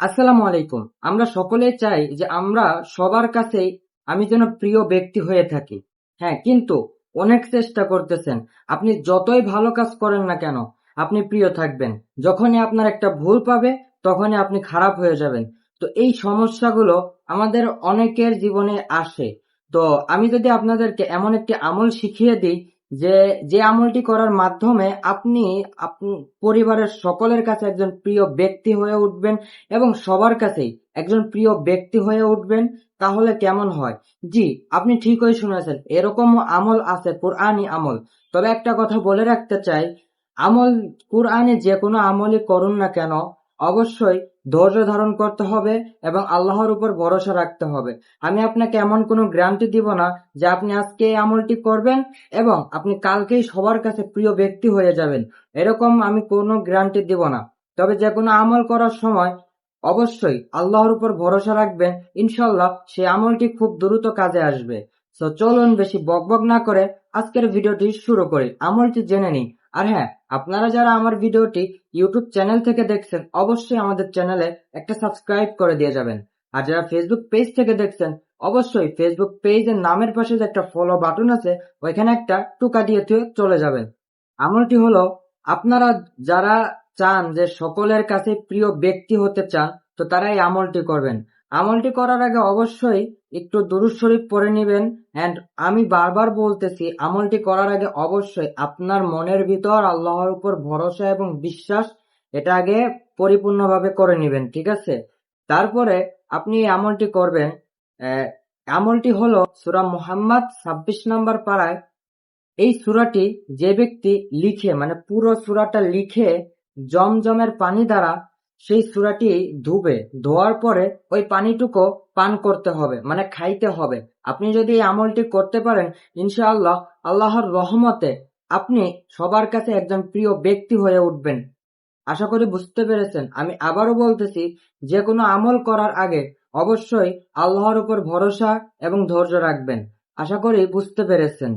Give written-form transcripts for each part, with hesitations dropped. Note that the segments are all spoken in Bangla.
আসসালামু আলাইকুম। আমরা সকলেই চাই যে আমরা সবার কাছেই আমি যেন প্রিয় ব্যক্তি হয়ে থাকি। হ্যাঁ, কিন্তু অনেক চেষ্টা করতেছেন। আপনি যতই ভালো কাজ করেন না কেন, আপনি প্রিয় থাকবেন। যখনই আপনার একটা ভুল পাবে, তখনই আপনি খারাপ হয়ে যাবেন। তো এই সমস্যাগুলো আমাদের অনেকের জীবনে আসে। তো আমি যদি আপনাদেরকে এমন একটি আমল শিখিয়ে দিই যে যে আমলটি করার মাধ্যমে আপনি পরিবারের সকলের কাছে একজন প্রিয় ব্যক্তি হয়ে উঠবেন এবং সবার কাছেই একজন প্রিয় ব্যক্তি হয়ে উঠবেন, তাহলে কেমন হয়? জি, আপনি ঠিকই শুনেছেন। এরকম আমল আছে, কোরআনী আমল। তবে একটা কথা বলে রাখতে চাই, আমল কোরআনে যে কোনো আমলই করুন না কেন, অবশ্যই ধৈর্য ধারণ করতে হবে এবং আল্লাহর উপর ভরসা রাখতে হবে। আমি আপনাকে এমন কোনো গ্যারান্টি দিব না যে আপনি আজকে এই আমলটি করবেন এবং আপনি কালকেই সবার কাছে প্রিয় ব্যক্তি হয়ে যাবেন। এরকম আমি কোনো গ্যারান্টি দিব না। তবে যে কোনো আমল করার সময় অবশ্যই আল্লাহর উপর ভরসা রাখবেন, ইনশাল্লাহ সেই আমলটি খুব দ্রুত কাজে আসবে। তো চলুন বেশি বকবক না করে আজকের ভিডিওটি শুরু করি, আমলটি জেনে নিই। আর হ্যাঁ, আপনারা যারা আমার ভিডিওটি ইউটিউব চ্যানেল থেকে দেখছেন, অবশ্যই আমাদের চ্যানেলে একটা সাবস্ক্রাইব করে দিয়ে যাবেন। আর যারা ফেসবুক পেজ থেকে দেখছেন, অবশ্যই ফেসবুক পেজের নামের পাশে যে একটা ফলো বাটন আছে, ওইখানে একটা টোকা দিয়ে চলে যাবেন। আমলটি হলো, আপনারা যারা চান যে সকলের কাছে প্রিয় ব্যক্তি হতে চান, তো তারা এই আমলটি করবেন। আমলটি করার আগে অবশ্যই একটু দুরূদ শরীফ পড়ে নিবেন। এন্ড আমি বারবার বলতেছি, আমলটি করার আগে অবশ্যই আপনার মনের ভিতর আল্লাহর উপর ভরসা এবং বিশ্বাস, এটা আগে পরিপূর্ণভাবে করে নিবেন, ঠিক আছে? তারপরে আপনি এই আমলটি করবেন। আহ, আমলটি হলো সূরা মুহাম্মদ 26 নম্বর পারায় এই সূরাটি যে ব্যক্তি লিখে, মানে পুরো সূরাটা লিখে জমজমের পানি দ্বারা সেই সূরাটি ধুবে, ধোয়ার পরে ওই পানিটুকু পান করতে হবে, মানে খাইতে হবে। আপনি যদি এই আমলটি করতে পারেন, ইনশাআল্লাহ আল্লাহর রহমতে আপনি সবার কাছে একজন প্রিয় ব্যক্তি হয়ে উঠবেন। আশা করি বুঝতে পেরেছেন। আমি আবারও বলতেছি, যে কোনো আমল করার আগে অবশ্যই আল্লাহর উপর ভরসা এবং ধৈর্য রাখবেন। আশা করি বুঝতে পেরেছেন।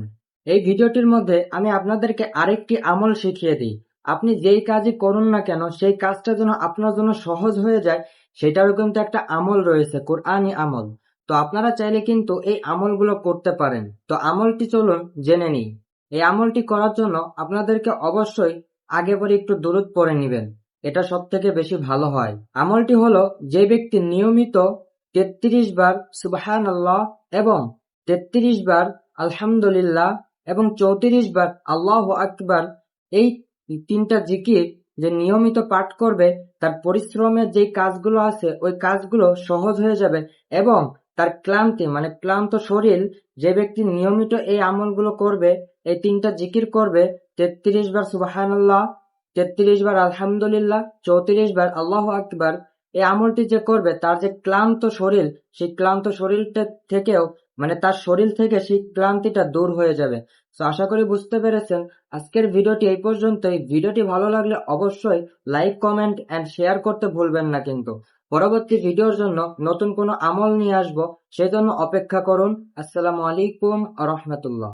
এই ভিডিওটির মধ্যে আমি আপনাদেরকে আরেকটি আমল শিখিয়ে দিই। আপনি যেই কাজই করুন না কেন, সেই কাজটা যেন আপনার জন্য সহজ হয়ে যায়, সেটারও কিন্তু একটা আমল রয়েছে, কোরআনী আমল। তো আপনারা চাইলে কিন্তু এই আমলগুলো করতে পারেন। তো আমলটি চলুন জেনে নিই। এই আমলটি করার জন্য আপনাদেরকে অবশ্যই আগে পরে একটু দুরূদ পড়ে নিবেন, এটা সব থেকে বেশি ভালো হয়। আমলটি হলো, যে ব্যক্তি নিয়মিত 33 বার সুবহানাল্লাহ এবং 33 বার আলহামদুলিল্লাহ এবং 34 বার আল্লাহু আকবার, এই তিনটা জিকির যে নিয়মিত পাঠ করবে, তার পরিশ্রমের যে কাজগুলো আছে ওই কাজগুলো সহজ হয়ে যাবে এবং তার ক্লান্তি, মানে ক্লান্ত শরীর, যে ব্যক্তি নিয়মিত এই আমলগুলো করবে, এই তিনটা জিকির করবে, 33 বার সুবহানাল্লাহ, 33 বার আলহামদুলিল্লাহ, 34 বার আল্লাহু আকবার, এই আমলটি যে করবে, তার যে ক্লান্ত শরীর, সেই ক্লান্ত শরীরটা থেকেও, মানে তার শরীর থেকে সেই ক্লান্তিটা দূর হয়ে যাবে। তো আশা করি বুঝতে পেরেছেন। আজকের ভিডিওটি এই পর্যন্তই। ভিডিওটি ভালো লাগলে অবশ্যই লাইক, কমেন্ট এন্ড শেয়ার করতে ভুলবেন না কিন্তু। পরবর্তী ভিডিওর জন্য নতুন কোনো আমল নিয়ে আসবো, সেজন্য অপেক্ষা করুন। আসসালামু আলাইকুম ওয়া রাহমাতুল্লাহ।